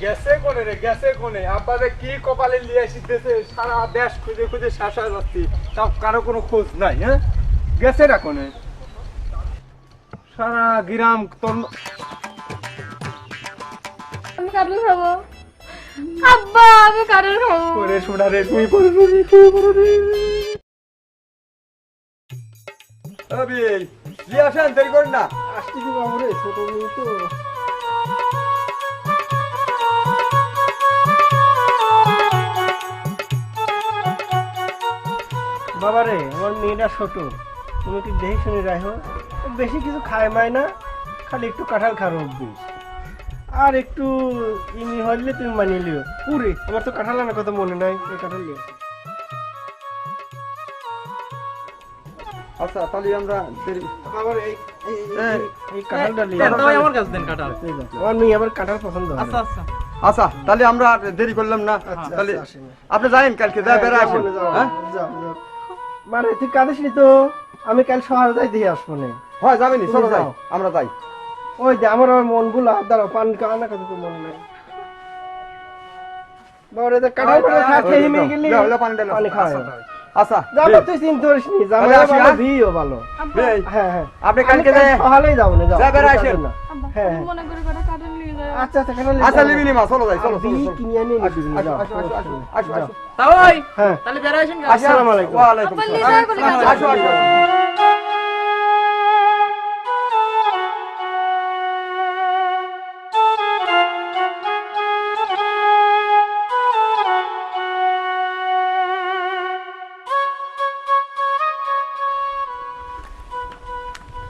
গেছে কোনে রে, গেছে কোনে? আব্বারে কি কপালে লিয়ে আসিতেছে, সারা দেশ খুঁজে খুঁজে শেষ হয়ে যাচ্ছি, তাও কারো কোনো খোঁজ নাই। হ্যাঁ, গেছে না কোনে? সারা গ্রাম তোর আমি কাটল খাবো আব্বা, আমি কাটল খাবো। করে শোনা রে, তুই পড়ে রে, তুই পড়ে রে। আবি লিয়ে আসেন, দেরি করেন না। আসতে কি বাবু রে, ছোট মেয়ে তো। বাবা রে, আমার মেয়েটা ছোট, তুমি একটু দেখে শুনে রাখো। বেশি কিছু খায় মায় না, খালি একটু কাঁঠাল খাওয়ার অভ্যেস। আর একটু ইনি হলে তুমি মানিয়ে লিও। পুরে আমার তো কাঁঠাল আনার কথা মনে নাই, এই কাঁঠাল লিও। আচ্ছা তাহলে আমরা দেরি বাবার এই কাঁঠালটা লিও। আমার কাছে দেন কাঁঠাল। আমার মেয়ে আবার কাঁঠাল পছন্দ হয়। আচ্ছা আচ্ছা আচ্ছা তাহলে আমরা আর দেরি করলাম না। আচ্ছা, তাহলে আচ্ছা, আসেন। আপনি যাইন, কালকে যা বেড়া আসেন। হ্যাঁ মানে তুই কাঁদিস নি তো, আমি কাল সকালে যাই দিয়ে আসবো না। হয় যাবেনি, তুমি চলো যাই, যাও। আমরা যাই। ওই যে আমার মন ভুলা, দাঁড়াও পান কানা কথা তো মনে নাই। বাবারে তো কাঁঠাল করে খাচ্ছে হিমে গেলি যাও, যাও, পানি ঢালো। পানি খাওয়া। আচ্ছা যাবো, তুই চিন্তা করিস নি, জামাই তাহলে আসি, ভালো, হ্যাঁ? ভিও ভালো। এই, হ্যাঁ হ্যাঁ, আপনি আমি কালকে কাল যাই সকালেই যাবো না, যাও। যা বেড়া আসেন। না। আব্বা, হ্যাঁ, তুমি হ্যাঁ। মনে করে কটা কাটল নিয়ে যাও। আচ্ছা আচ্ছা, কাঁঠাল আচ্ছা লিবিনি মা, চলো যাই, চলো চলো বিড়ি চলো। কিনে এনে আসো, নিবি, আসো, যাও। আসো, আসো, আসো, আসো, আসো। তাই হ্যাঁ, তাহলে বেড়া আসেন গা। আসসালামু আলাইকুম। ওয়ালাইকুম আব্বা নিয়ে আসসালাম। যাও বলে কাটল। আসো, আসো, আসো।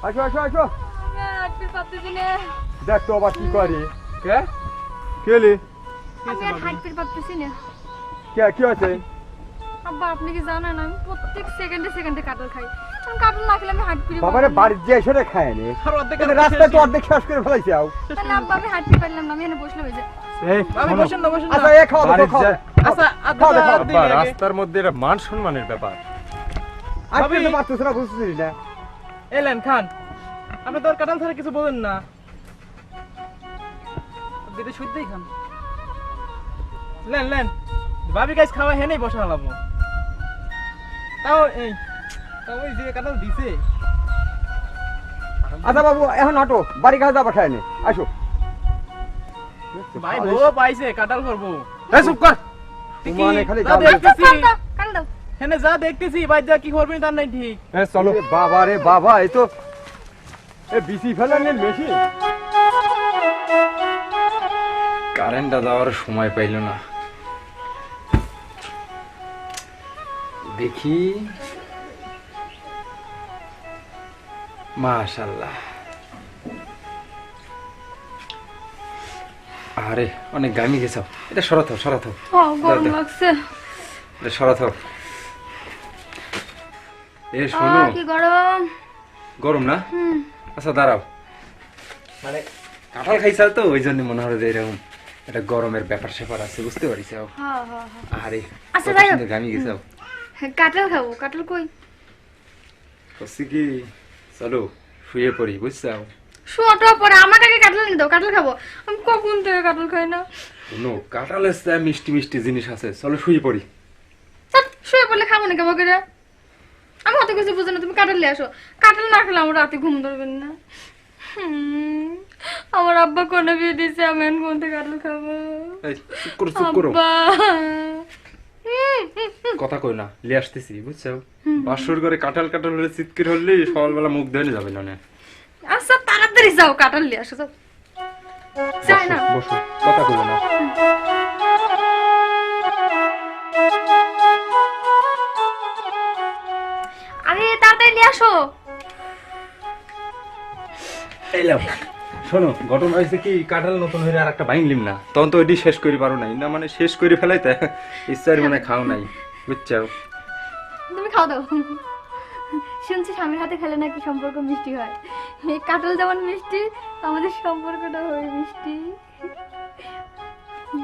আসো আসো আসো, আমি আর হাঁটতে পারতেছি না। দেখ তো আবার কি করে। কে কেলি? আমি আর হাঁটতে পারতেছি না। কে কি হয়েছে? আব্বা, আপনি কি জানেন আমি প্রত্যেক সেকেন্ডে সেকেন্ডে কাটল খাই। আমি কাটল না খেলে আমি হাঁটতে পারি বাবারে বাড়ির যে এসে খায় নে, আর অর্ধেক রাস্তায় তো অর্ধেক শেষ করে ফেলাইছে। আও তাহলে আব্বা আমি হাঁটতে পারলাম না, আমি এনে বসলে হয়ে যায়। এই আমি বসেন না বসেন না। আচ্ছা এ খাওয়া দাও, খাওয়া দাও। আচ্ছা খাও দেখো, আব্বা রাস্তার মধ্যে এটা মান সম্মানের ব্যাপার। আজকে তো পারতেছ না, বুঝছিস না। এলেন খান, আপনি তো আর কাঁঠাল ছাড়া কিছু বলেন না। দিদি শুদ্ধই খান। লেন লেন, ভাবি গাছ খাওয়া হেনেই বসা হলাম। তাও এই তাও ওই যে কাঁঠাল দিছে। আচ্ছা বাবু এখন হাঁটো, বাড়ি কাছে যাবা খায় নে, আসো। ভাই বউ পাইছে কাঁঠাল করবো। এই চুপ কর। মানে খালি যা গাল দেখতেছি, কাটল দাও। হেনে যা দেখতেছি ভাই যা কি করবেন তার নাই ঠিক। চলো। বাবা রে বাবা, এই তো এ বিসি ফেলানের মেশিন। কারেন্টটা যাওয়ার সময় পাইল না। দেখি, মাশাআল্লাহ। আরে অনেক গামি গেছ, এটা সরাত সরাত, ও গরম লাগছে। এটা সরাত। এ শোনো, কি গরম। গরম না? আচ্ছা দাঁড়াও, মানে কাঁঠাল খাইছাও তো ওই জন্য মনে হয় যে এরকম একটা গরমের ব্যাপার স্যাপার আছে, বুঝতে পারিস? হ্যাঁ হ্যাঁ হ্যাঁ। আরে আচ্ছা, কত যাই হোক। সুন্দর গামি গেছাও। কাটল খাবো, কাটল কই? বলছি কি, চলো শুয়ে পড়ি, বুঝছাও? শোটা পরে আমার আগে কাটল নিয়ে দাও, কাটল খাবো। আমি কখন থেকে কাটল খাই না। শোনো, কাঁঠালের চেয়ে মিষ্টি মিষ্টি জিনিস আছে, চলো শুয়ে পড়ি। চল, শুয়ে পড়লে খাবো না কেমন করে? আমি অত কিছু বুঝো না, তুমি কাটল নিয়ে আসো। কাটল না খেলে আমার রাতে ঘুম ধরবেন না। আমার আব্বা কোনে বিয়ে দিছে, আমি এখন কোন থেকে কাটল খাবো? এই, চুপ করো চুপ করো, আব্বা। কথা কই না, লিয়ে আসতেছি, বুঝছো? বাসর করে কাঁঠাল কাঁঠাল হলে চিৎকির হলেই সকালবেলা মুখ ধুয়ে যাবে না। আচ্ছা তাড়াতাড়ি যাও, কাটল নিয়ে আসো, যাও। যাই না। বসো, কথা কই না। আরে তাড়াতাড়ি নিয়ে আসো। এই লাও, শোনো, ঘটনা হয়েছে কি, কাঁঠাল নতুন হয়ে আর একটা বাইনলিম না, তখন তো ওইটি শেষ করি পারো নাই না, মানে শেষ করে ফেলাইতে ইচ্ছার মানে খাও নাই, বুঝছো? তুমি খাও দাও। শুনছি স্বামীর হাতে খেলে নাকি সম্পর্ক মিষ্টি হয়। এই কাটল যেমন মিষ্টি, আমাদের সম্পর্কটা হয় মিষ্টি।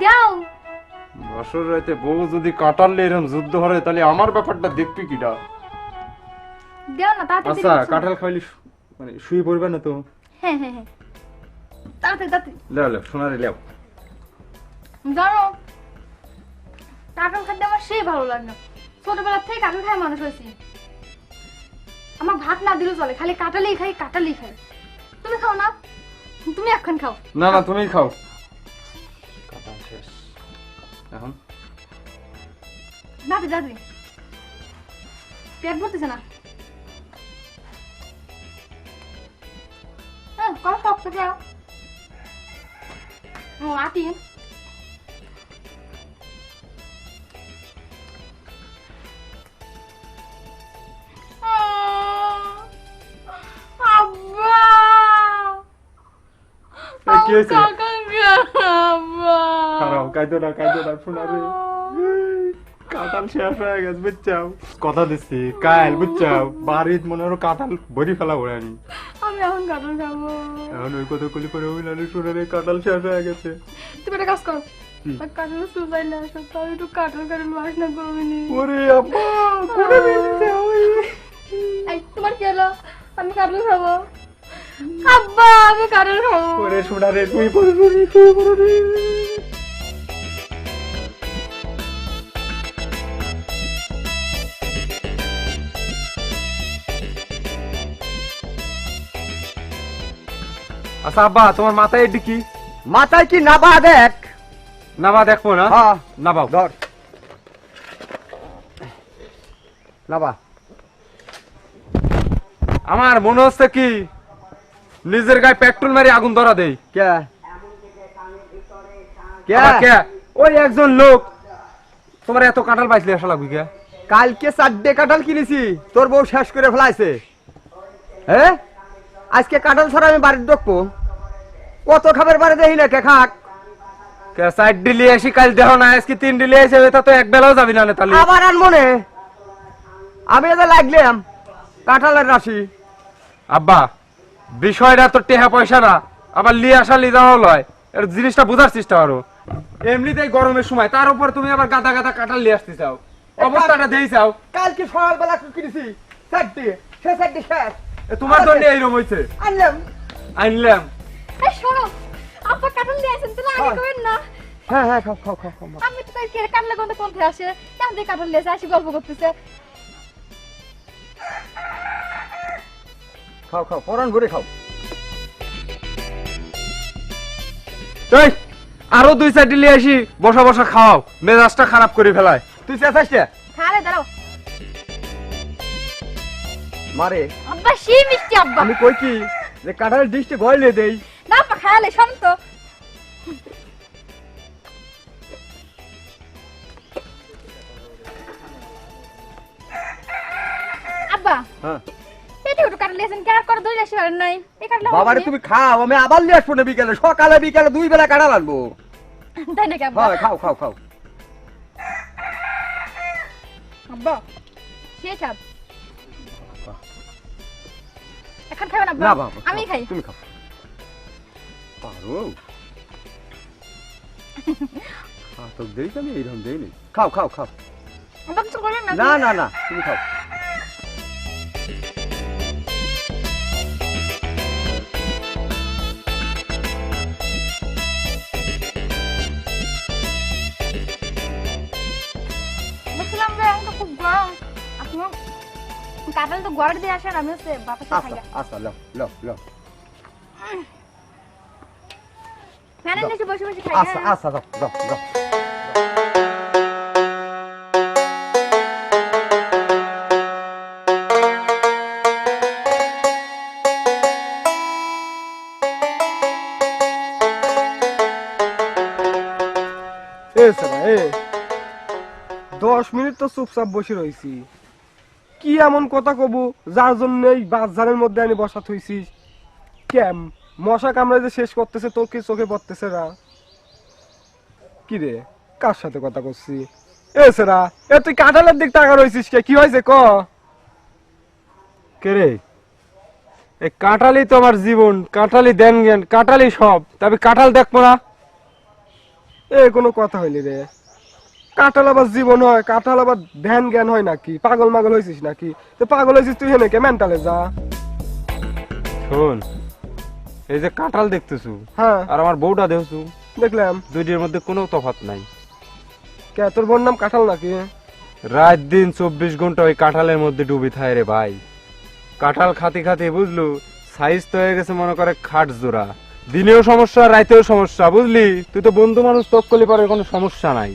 দাও। বছর রাইতে বউ যদি কাঁঠাল এরকম যুদ্ধ হরে, তাহলে আমার ব্যাপারটা দেখবি কিটা? দাও না তাড়াতাড়ি। আচ্ছা কাঁঠাল খাইলে মানে শুয়ে পড়বে না তো? হ্যাঁ হ্যাঁ হ্যাঁ, তাড়াতাড়ি তাড়াতাড়ি। লেও লেও, সোনারে লেও। জানো কাঁঠাল খেতে আমার সেই ভালো লাগে, ছোটবেলা থেকে কাঁঠাল খায় মানুষ হয়েছি। আমার ভাত না দিলেও চলে, খালি কাঁঠালই খাই কাঁঠালই খাই। তুমি খাও না? তুমি এখন খাও। না না তুমি খাও। কাঁঠাল শেষ এখন। দাদি দাদি পেট ভরতেছে না। হ্যাঁ কম শক্ত খাও। আটি কি হয়েছে? খারাপ কাইদো না শোনা রে। কাঁঠাল শেষ হয়ে গেছে বুঝছাও, কথা দিচ্ছি কাল বুঝছাও বাড়ির মনে হলো কাঁঠাল ভরি ফেলা ভরে আনি। আমি এখন কাঁঠাল খাবো। এখন ওই কথা কলি করে অভিনানে শুনে রে কাঁঠাল শেষ হয়ে গেছে। তুমি একটা কাজ করো, কাঁঠাল সুপাইলে আসো, তাহলে একটু কাঁঠাল বাসনা করবি নি। ওরে আব্বা পুরো বেরিয়েছে ওই। এই তোমার কি হলো? আমি কাঁঠাল খাবো। আব্বা আমি কাঁঠাল খাবো। ওরে শোনা রে তুই পড়ো রে। আচ্ছা আব্বা তোমার মাথায় এটি কি? মাথায় কি নাবা দেখ। নাবা দেখবো না? হ্যাঁ নাবাও। ধর নাবা। আমার মনে হচ্ছে কি নিজের গায়ে পেট্রোল মারি আগুন ধরা দেই। কে কে আবার কে? ওই একজন লোক। তোমার এত কাঁঠাল পাইছিলে আসা লাগবে কে? কালকে 4টে কাঁঠাল কিনেছি, তোর বউ শেষ করে ফেলাইছে। হ্যাঁ আজকে কাঁঠাল ছাড়া আমি বাড়ির ঢুকবো? কত খাবার বাড়ি দেখি না কে খাক। কে 4 ডিলি আসি কাল দেহ না আজকে 3 ডিলি এসে এটা তো এক বেলাও যাবি না তাহলে। আবার আন মনে আমি এতে লাগলাম কাঁঠালের রাশি। আব্বা বিষয়টা তো টেহা পয়সা না, আবার লিয়ে আসা লি যাওয়া লয়। এর জিনিসটা বুঝার চেষ্টা করো। এমনিতেই গরমের সময় তার উপর তুমি আবার গাদা গাদা কাঁঠাল লিয়ে আসতে চাও, অবস্থাটা দেই চাও। কালকে সকালবেলা কিনেছি 4টে, সে 4টে শেষ। তোমার জন্য এইরকম হইছে। আনলাম। এই শোনো, আব্বা কাঁঠাল নিয়ে আসেন, তাহলে আগে করেন না। হ্যাঁ হ্যাঁ খাও খাও খাও খাও আমি তো তাই কাটলে কোনটা কোন থেকে আসে, কেন দিয়ে কাঁঠাল নিয়ে আসে, আসি গল্প করতেছে। খাও খাও পরান ভরে খাও। এই আরো 2-4 ডিলি আসি বসা বসা খাওয়াও, মেজাজটা খারাপ করে ফেলায়। তুই চেঁচাইস না খালে দাঁড়াও। মারে। আব্বা সেই মিষ্টি আব্বা। আমি কই কি যে কাঁঠালের ডিশটি গয়লে দেই। না আব্বা খালে শান্ত। আব্বা হ্যাঁ পেটে একটু কাঁঠাল নিয়ে আসেন, কে আর করে দই আসি আর নাই। এই কাঁঠাল বাবারে তুমি খাও, আমি আবার নিয়ে আসবো না বিকেলে, সকালে বিকেলে 2 বেলা কাঁঠাল আনবো। তাই নাকি আব্বা? হ্যাঁ খাও খাও খাও। আব্বা শেষ আব। এখন খাবেন আব্বা? না বাবা আমি খাই। তুমি খাও। পারো তো দেই আমি এইরকম দেই নি। খাও খাও খাও। আব্বা কিছু বলেন না। না না না তুমি খাও। দেখলাম যে এখন তো খুব গরম। আপনি কাঁঠাল তো গড় দিয়ে আসেন, আমি হচ্ছে বাপের সাথে খাই। আচ্ছা আচ্ছা লও লও লও। ফ্যানের নিচে বসে বসে খাই। আচ্ছা আচ্ছা দাও দাও দাও। এ সারা এ 10 মিনিট তো চুপচাপ বসে রইছি, কি এমন কথা কব যার জন্য এই বাজারের মধ্যে আমি বসা থইছিস? কেম মশা কামড়ে যে শেষ করতেছে, তোর কি চোখে পড়তেছে না? কি রে কার সাথে কথা করছি? এ সারা এ তুই কাঁঠালের দিক টাকা রইছিস কে? কি হয়েছে ক? কে রে? এই কাঁঠালই তো আমার জীবন, কাঁঠালই দেন জ্ঞান, কাঁঠালই সব। তবে কাঁঠাল দেখবো না? এ কোনো কথা হইলি রে? কাঁঠাল আবার জীবন হয়? কাঁঠাল আবার ধ্যান জ্ঞান হয় নাকি? পাগল মাগল হয়েছিস নাকি? তো পাগল হয়েছিস তুই হেনে কে? মেন্টালে যা। শোন, এই যে কাঁঠাল দেখতেছু হ্যাঁ আর আমার বউটা দেখছু, দেখলাম। দুইটির মধ্যে কোনো তফাৎ নাই। কে তোর বোন নাম কাঁঠাল নাকি? রাত দিন 24 ঘন্টা ওই কাঁঠালের মধ্যে ডুবি থাকে রে ভাই। কাঁঠাল খাতে খাতে বুঝলু সাইজ তো হয়ে গেছে মনে করে খাট জোড়া। দিনেও সমস্যা রাতেও সমস্যা বুঝলি। তুই তো বন্ধু মানুষ তোক করলে পরে কোনো সমস্যা নাই।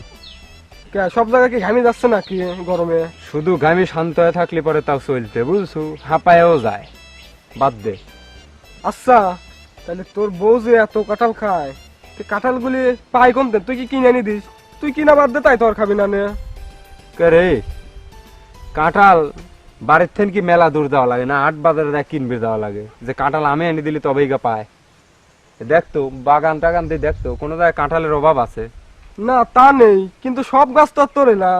কে সব জায়গায় কি ঘামি যাচ্ছে নাকি গরমে? শুধু গামি শান্ত হয়ে থাকলে পরে তাও চলতে বুঝছু, হাঁপায়েও যায়। বাদ দে। আচ্ছা তাহলে তোর বউ যে এত কাঁঠাল খায়, তুই কাঁঠালগুলি পাই কোন তুই কি কিনে আনি দিস? তুই কিনা বাদ দে, তাই তোর খাবি না নে। কে রে কাঁঠাল বাড়ির থেকে কি মেলা দূর দেওয়া লাগে না, হাট বাজারে দেখ কিনবে দেওয়া লাগে? যে কাঁঠাল আমি এনে দিলি তবেই গা পায়। দেখতো বাগান টাগান দিয়ে দেখতো কোনো জায়গায় কাঁঠালের অভাব আছে? না তা নেই, কিন্তু সব গাছ তো আর তোর এলা।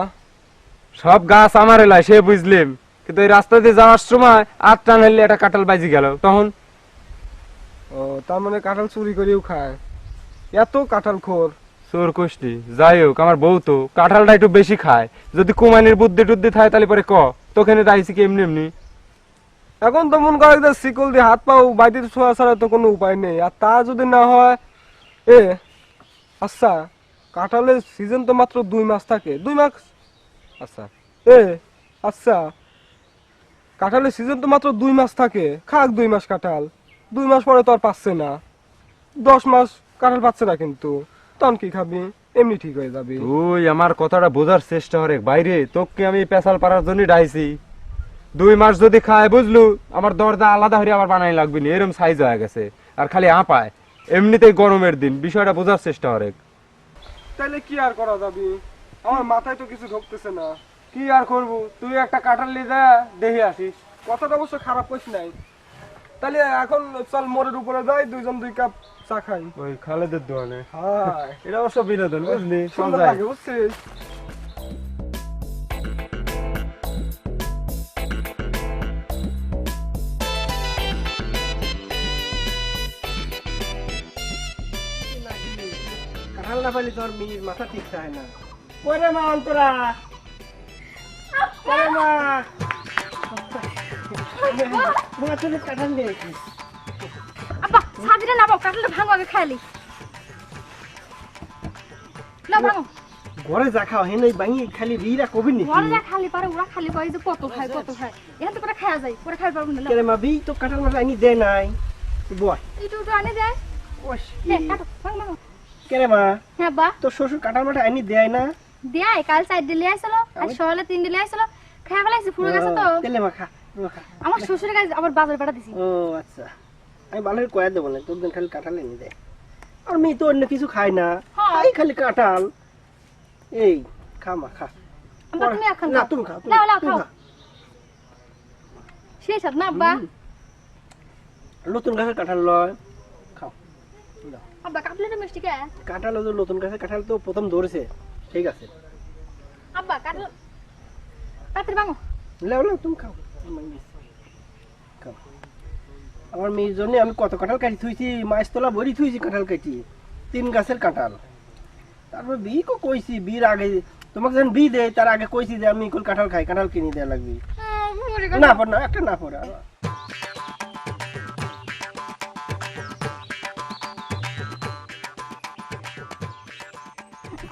সব গাছ আমার এলায় সে বুঝলিম, কিন্তু এই রাস্তা দিয়ে যাওয়ার সময় 8 টান হলে একটা কাঁঠাল বাজি গেল তখন। ও তার মানে কাঁঠাল চুরি করেও খায়? এত কাঁঠাল খোর। চোর কষ্টি যাই হোক, আমার বউ তো কাঁঠালটা একটু বেশি খায়। যদি কুমানির বুদ্ধি টুদ্ধি থাকে তাহলে পরে তোখানে দাইছি কি এমনি এমনি। এখন তো মন করে যে শিকল দিয়ে হাত পাও বাইরে ছোঁয়া ছাড়া তো কোনো উপায় নেই। আর তা যদি না হয় এ আচ্ছা, কাঁঠালের সিজন তো মাত্র 2 মাস থাকে। 2 মাস? আচ্ছা এ আচ্ছা, কাঁঠালের সিজন তো মাত্র 2 মাস থাকে। খাক 2 মাস কাঁঠাল, 2 মাস পরে তো আর পাচ্ছে না। 10 মাস কাঁঠাল পাচ্ছে না, কিন্তু তখন কি খাবি? এমনি ঠিক হয়ে যাবে। তুই আমার কথাটা বোঝার চেষ্টা করে বাইরে। তোকে আমি পেশাল পাড়ার জন্য ডাইছি। 2 মাস যদি খায় বুঝলু, আমার দরজা আলাদা হয়ে আবার বানাই লাগবে না, এরম সাইজ হয়ে গেছে। আর খালি পায় এমনিতেই গরমের দিন, বিষয়টা বোঝার চেষ্টা করে। তাহলে কি আর করা যাবে? আমার মাথায় তো কিছু ঢুকতেছে না। কি আর করবো, তুই একটা কাঁঠাল নিয়ে যা দেখে আসিস। কথাটা অবশ্য খারাপ কইস নাই। তাহলে এখন চল মোড়ের উপরে যাই, 2 কাপ চা খাই। ওই খালেদের দোকানে। হ্যাঁ এটা অবশ্য বিনোদন বুঝলি, সুন্দর লাগে বুঝছিস। কাঁঠাল না পাইলে তোর মেয়ের মাথা ঠিক থাকে না। ওরে মা অন্তরা, ওরে মা মা তুমি কাঁঠাল নিয়ে আসিস। আব্বা সাজিটা না পাও, কাঁঠালটা ভাঙো আগে খাইলি। না ভাঙো। ঘরে যা খাও হেনে ভাঙি খালি রিরা কবি নি। ঘরে যা খালি পারে ওরা খালি কয় যে কত খায় কত খায়। এখান থেকে খাওয়া যায়, পরে খাই পারবো না। কেরে মা বি তো কাঁঠাল মাছ আনি দে নাই বয়। একটু একটু আনে যায়। ওস হ্যাঁ কাটো ভাঙ ভাঙো। কেরে মা হ্যাঁ বা তোর শ্বশুর কাঁঠাল মাছ আনি দেয় না? দেয়, কাল 4 দিলে আইছিল, আজ সকালে 3 দিলে আইছিল। খাওয়া ফেলাইছি, পুরো গেছে তো। তেলে মা খা খা। আমার শ্বশুরের কাছে আবার বাজারে পাঠা দিছি। ও আচ্ছা, আমি ভালো করে কয়া দেবো না, তোর দিন খালি কাঁঠাল এনে দেয়। আর মেয়ে তো অন্য কিছু খায় না, হ্যাঁ। খাই খালি কাঁঠাল। এই খা মা খা। আব্বা তুমি এখন না খাও। তুমি খাও, লাও লাও তুমি খাও। খা। সেই সাথ না আব্বা। নতুন গাছের কাঁঠাল লয়, খাও। দাও। আব্বা কাটলেটা মিষ্টি কে? কাঁঠাল ও যে নতুন গাছের কাঁঠাল তো প্রথম ধরেছে, ঠিক আছে। আব্বা কাটল তাড়াতাড়ি ভাঙো। লেও লেও তুমি খাও। খাও। আমার মেয়ের জন্য আমি কত কাঁঠাল কাটি থুইছি, মাছতলা ভরি থুইছি কাঁঠাল কাটি। 3 গাছের কাঁঠাল। তারপর বিকো কইছি, বির আগে তোমাকে যখন বি দেয় তার আগে কইছি যে আমি কোন কাঁঠাল খাই, কাঁঠাল কিনে দেওয়া লাগবে। না পড় না, একটা না পড়ে।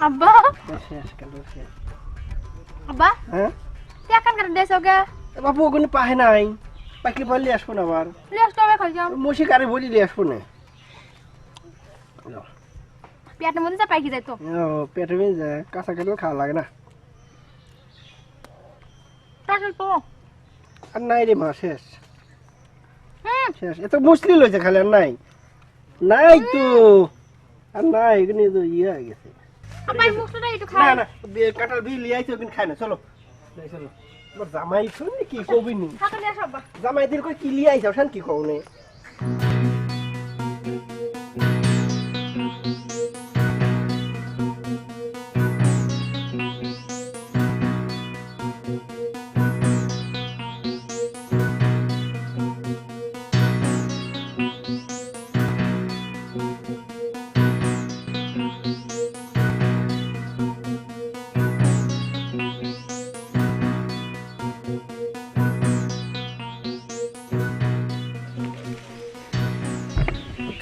আব্বা শেষ কাঁঠাল শেষ। আব্বা হ্যাঁ টাকা কাট দেছো গে? বাবু ওখানে পাহে নাই, পাকলে পারলে আসবো না আবার। লেস তবে খাইছাম। মশি কারে বলি নিয়ে আসবো না। পেটের মধ্যে যা পাইকি যাইতো। ও পেটে মেয়ে যায়, কাঁচা কাঁঠাল খাওয়া লাগে না। কাটল তো। আর নাই রে মা, শেষ হুম শেষ। এত মুসলি লইছে খালি, আর নাই নাই তো, আর নাই এখানে তো ইয়ে হয়ে গেছে। আব্বা এই মুখটা একটু না খাই। না কাঁঠাল বি লিয়ে আইছে, ওখানে খায় না। চলো নাই চলো। আমার জামাই শুননি কি কবি নি, টাকা নিয়ে আসো আব্বা। জামাই দিন কই কি লিয়ে আইছে ওখান কি কও নে।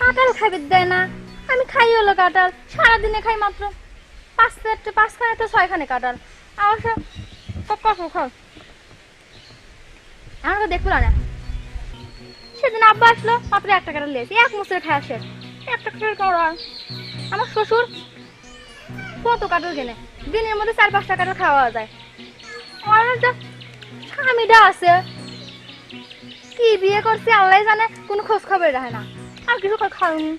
কাঁঠাল খাইবে দেয় না, আমি খাই হলো কাঁঠাল। সারাদিনে খাই মাত্র 5খানে তো 6খানে কাঁঠাল। আমার কত খাও আমার তো দেখলো না। সেদিন আব্বা আসলো মাত্র একটা কাঁঠাল নিয়েছি, এক মুসে খায় আসে একটা কাঁঠাল খাওয়া। আমার শ্বশুর কত কাঁঠাল কেনে, দিনের মধ্যে 4-5টা কাঁঠাল খাওয়া যায়। আমার যে স্বামীটা আছে কি বিয়ে করছে আল্লাহ জানে, কোনো খোঁজ খবর রাখে না। আর কিছু খাওনি,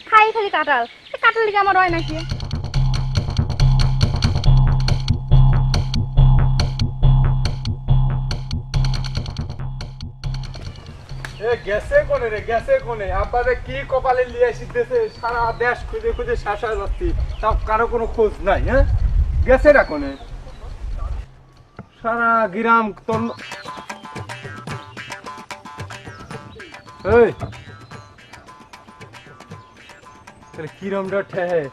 খাই খালি কাঁঠাল। কাঁঠাল দিকে আমার হয় নাকি? এ গেছে কোনে রে, গেছে কোনে? আব্বারে কি কপালে লিয়ে আসিতেছে, সারা দেশ খুঁজে খুঁজে শেষ হয়ে যাচ্ছি, তাও কারো কোনো খোঁজ নাই। হ্যাঁ, গেছে না কোনে? সারা গ্রাম তোর এই তাহলে কিরমটা ঠেহে,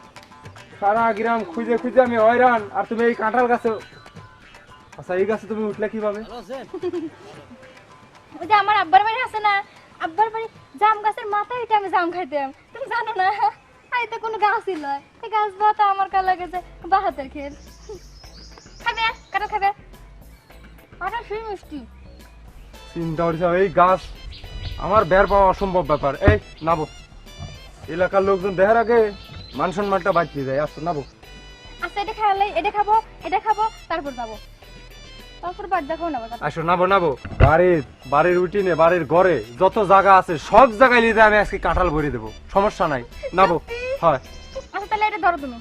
সারা গ্রাম খুঁজে খুঁজে আমি হয়রান, আর তুমি এই কাঁঠাল গাছে, আচ্ছা এই গাছে তুমি উঠলে কিভাবে? ওই যে আমার আব্বার বাড়ি আছে না, আব্বার বাড়ি জাম গাছের মাথায় এটা আমি জাম খাইতাম, তুমি জানো না? আর এটা কোনো গাছই নয়, এই গাছ বাতা আমার কাল লাগেছে বাহাতের খেল। খাবে কাঁঠাল খাবে, কাঁঠাল সেই মিষ্টি। চিন্তা করিস এই গাছ আমার বের পাওয়া অসম্ভব ব্যাপার। এই নাবো, এলাকার লোকজন দেখার আগে মান সম্মানটা বাঁচিয়ে যায়। আসো নাবো। আচ্ছা এটা খাওয়ালে, এটা খাবো তারপর যাবো, তারপর বাদ দেখো না। আসো নাবো নাবো। বাড়ির উঠিনে বাড়ির ঘরে যত জায়গা আছে সব জায়গায় নিয়ে আমি আজকে কাঁঠাল ভরে দেবো, সমস্যা নাই। নাবো। হয় আচ্ছা তাহলে এটা ধরো তুমি।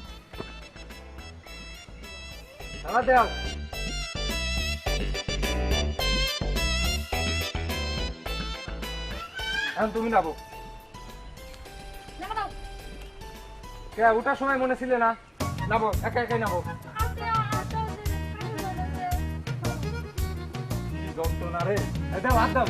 দেও এখন তুমি নাবো। নামো দাও। কে ওঠার সময় মনে ছিল না? নাবো, একা একাই নাবো। কি যন্ত্রণা রে, দাও হাত দাও।